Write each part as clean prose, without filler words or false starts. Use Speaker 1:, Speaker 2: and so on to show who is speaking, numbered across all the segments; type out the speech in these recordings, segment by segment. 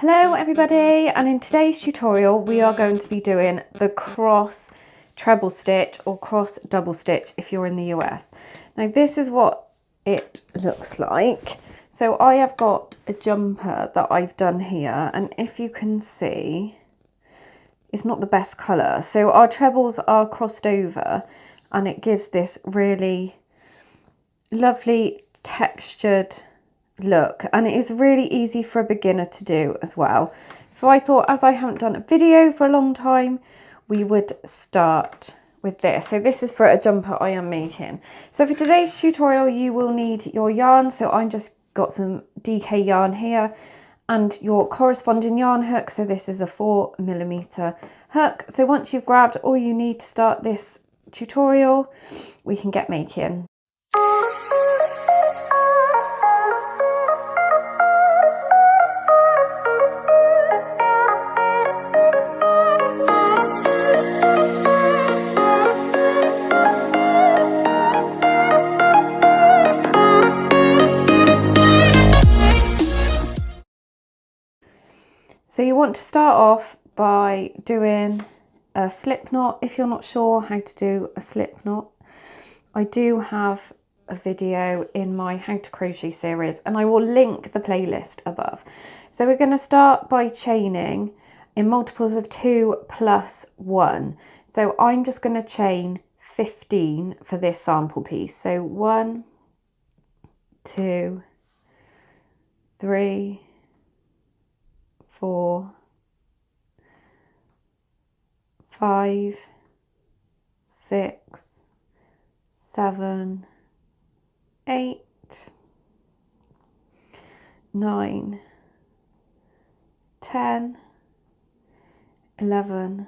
Speaker 1: Hello everybody, and in today's tutorial we are going to be doing the cross treble stitch or cross double stitch if you're in the US. Now this is what it looks like. So I have got a jumper that I've done here, and if you can see, it's not the best colour. So our trebles are crossed over and it gives this really lovely textured look, and it is really easy for a beginner to do as well. So I thought, as I haven't done a video for a long time, we would start with this. So this is for a jumper I am making. So for today's tutorial you will need your yarn. So I just got some DK yarn here and your corresponding yarn hook. So this is a 4mm hook. So once you've grabbed all you need to start this tutorial, we can get making. So you want to start off by doing a slip knot. If you're not sure how to do a slip knot, I do have a video in my How to Crochet series and I will link the playlist above. So we're going to start by chaining in multiples of 2 plus 1. So I'm just going to chain 15 for this sample piece. So 1, 2, 3, 4, 5, 6, 7, 8, 9, 10, 11,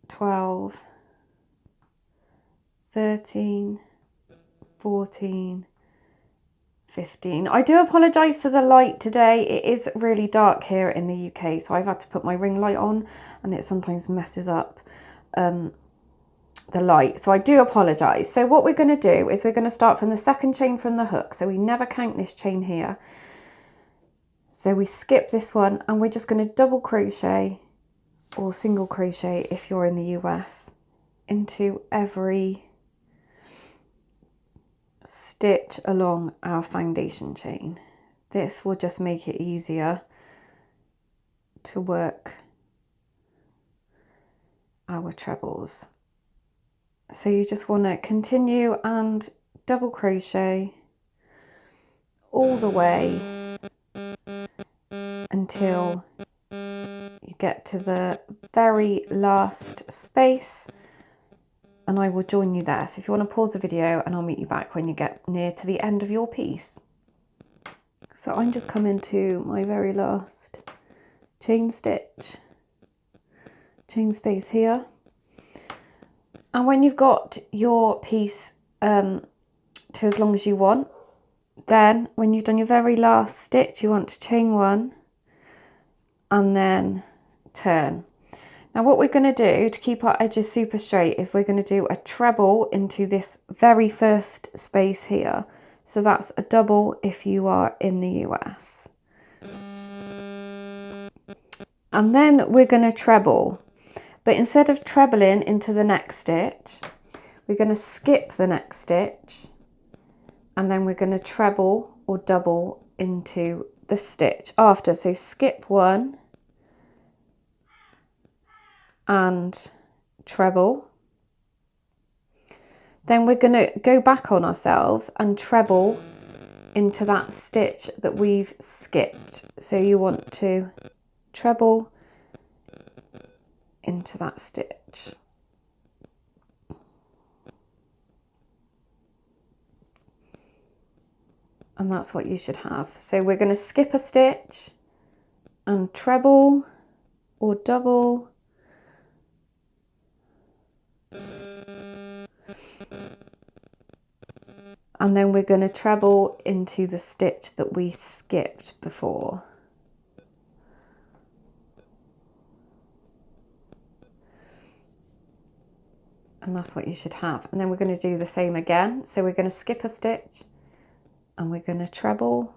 Speaker 1: 12, 13, 14, 15. I do apologise for the light today. It is really dark here in the UK, so I've had to put my ring light on and it sometimes messes up the light, so I do apologise. So what we're going to do is we're going to start from the second chain from the hook. So we never count this chain here. So we skip this one and we're just going to double crochet or single crochet if you're in the US into every stitch along our foundation chain. This will just make it easier to work our trebles. So you just want to continue and double crochet all the way until you get to the very last space, and I will join you there. So if you want to pause the video and I'll meet you back when you get near to the end of your piece. So I'm just coming to my very last chain stitch, chain space here. And when you've got your piece to as long as you want, then when you've done your very last stitch, you want to chain one and then turn. Now what we're going to do to keep our edges super straight is we're going to do a treble into this very first space here. So that's a double if you are in the US. And then we're going to treble. But instead of trebling into the next stitch, we're going to skip the next stitch and then we're going to treble or double into the stitch after. So skip one and treble. Then we're going to go back on ourselves and treble into that stitch that we've skipped. So you want to treble into that stitch. And that's what you should have. So we're going to skip a stitch and treble or double. And then we're going to treble into the stitch that we skipped before. And that's what you should have. And then we're going to do the same again. So we're going to skip a stitch and we're going to treble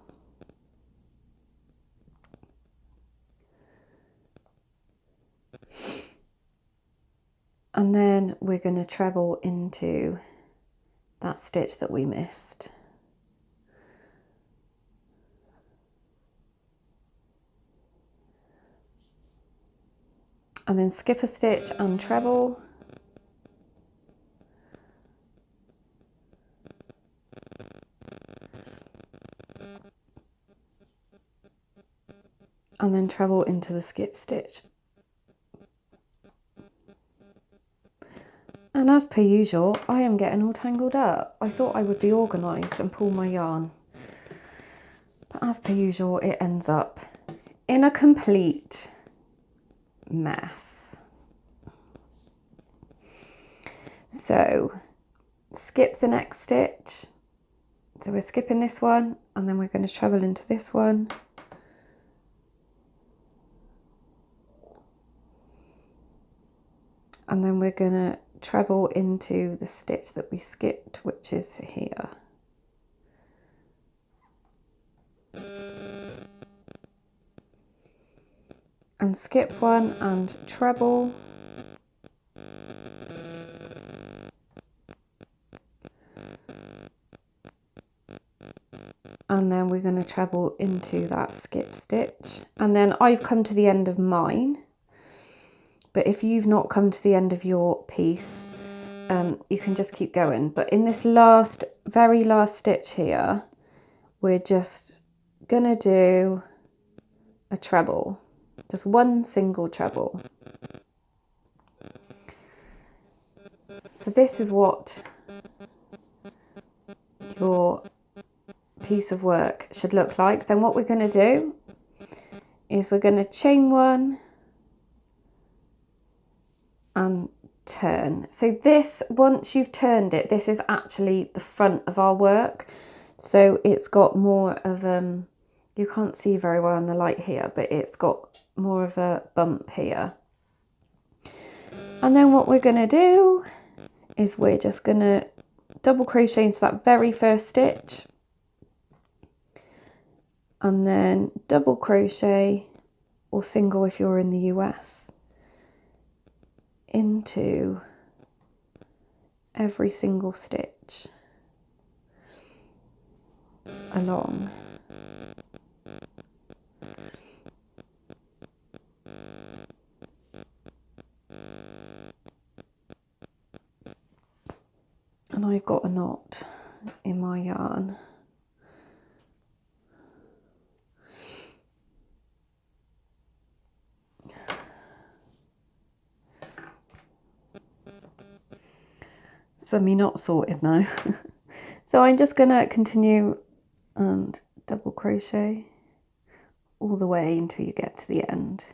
Speaker 1: And then we're going to treble into that stitch that we missed. And then skip a stitch and treble. And then treble into the skip stitch. And as per usual, I am getting all tangled up. I thought I would be organised and pull my yarn. But as per usual, it ends up in a complete mess. So skip the next stitch. So we're skipping this one and then we're going to treble into this one. And then we're going to treble into the stitch that we skipped, which is here. And skip one and treble. And then we're going to treble into that skip stitch. And then I've come to the end of mine. But if you've not come to the end of your piece, you can just keep going. But in this very last stitch here, we're just going to do a treble. Just one single treble. So this is what your piece of work should look like. Then what we're going to do is we're going to chain one and turn. So this, once you've turned it, this is actually the front of our work. So it's got more of you can't see very well in the light here, but it's got more of a bump here. And then what we're going to do is we're just going to double crochet into that very first stitch and then double crochet or single if you're in the US into every single stitch along. And I've got a knot in my yarn. Semi-knot sorted now. So I'm just going to continue and double crochet all the way until you get to the end.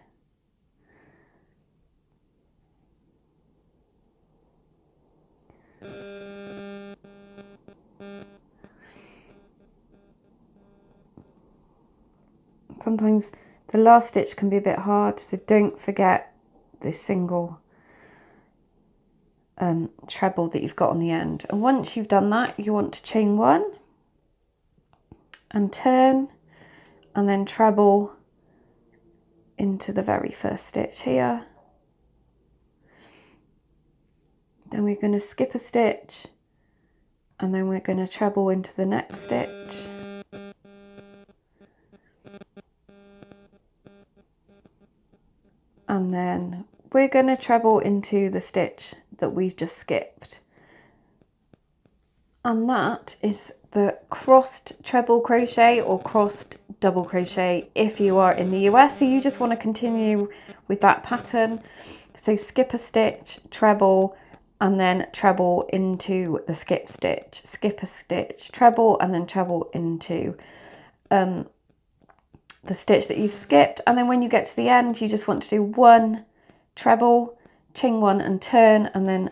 Speaker 1: Sometimes the last stitch can be a bit hard, so don't forget this single treble that you've got on the end. And once you've done that, you want to chain one and turn and then treble into the very first stitch here. Then we're going to skip a stitch and then we're going to treble into the next stitch. And then we're going to treble into the stitch that we've just skipped. And that is the crossed treble crochet or crossed double crochet if you are in the US. So you just want to continue with that pattern. So skip a stitch, treble, and then treble into the skip stitch. Skip a stitch, treble, and then treble into the stitch that you've skipped. And then when you get to the end, you just want to do one treble, chain one and turn, and then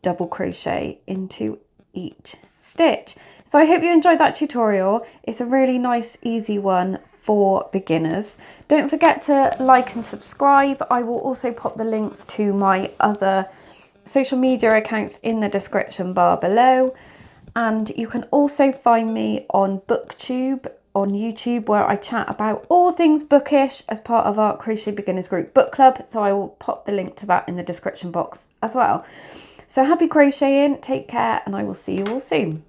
Speaker 1: double crochet into each stitch. So I hope you enjoyed that tutorial. It's a really nice, easy one for beginners. Don't forget to like and subscribe. I will also pop the links to my other social media accounts in the description bar below. And you can also find me on BookTube on YouTube where I chat about all things bookish as part of our Crochet Beginners Group book club. So I will pop the link to that in the description box as well. So happy crocheting, take care, and I will see you all soon.